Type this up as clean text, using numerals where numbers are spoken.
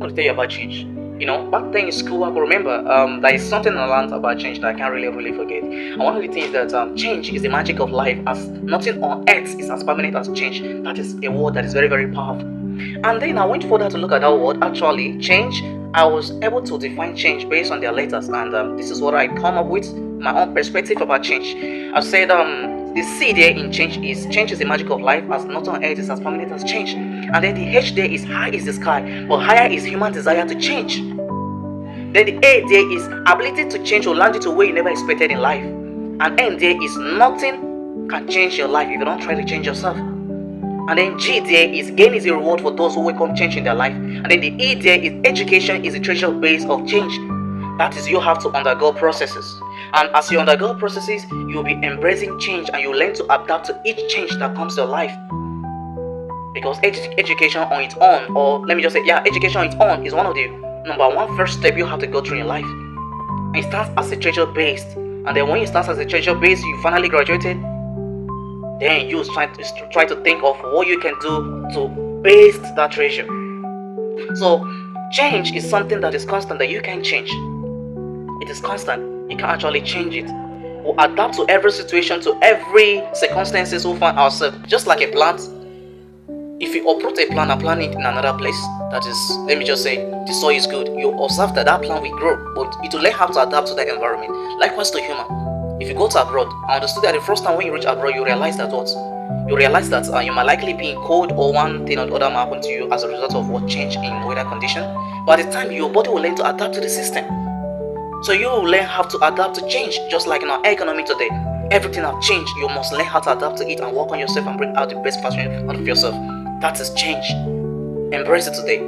want to tell you about change. Back then in school, I could remember there is something I learned about change that I can't really forget. And one of the things that change is the magic of life, as nothing on earth is as permanent as change. That is a word that is very powerful. And then I went further to look at that word. Actually, change. I was able to define change based on their letters, and this is what I come up with my own perspective about change. I said the C there in change is the magic of life, as nothing on earth is as permanent as change. And then the H there is high is the sky, but higher is human desire to change. Then the A there is ability to change or land it to where you never expected in life. And N there is nothing can change your life if you don't try to change yourself. And then G there is gain is a reward for those who welcome change in their life. And then the E there is education is the treasure base of change. That is, you have to undergo processes. And as you undergo processes, you'll be embracing change and you learn to adapt to each change that comes to your life. Because education on its own, or let me just say, education on its own is one of the number one first step you have to go through in life. It starts as a treasure based, and then when you start as a treasure based, you finally graduated. Then you try to think of what you can do to base that treasure. So change is something that is constant, that you can change. It is constant. You can actually change it. We'll adapt to every situation, to every circumstances we find ourselves. Just like a plant. If you uproot a plant and plant it in another place, that is, let me just say, the soil is good, you observe that plant will grow, but it will learn how to adapt to that environment. Likewise to human. If you go to abroad, I understood that the first time when you reach abroad, you realize that you might likely be in cold, or one thing or the other might happen to you as a result of what change in weather condition. But at the time, your body will learn to adapt to the system. So you will learn how to adapt to change, just like in our economy today. Everything has changed. You must learn how to adapt to it and work on yourself and bring out the best version out of yourself. That is change. Embrace it today.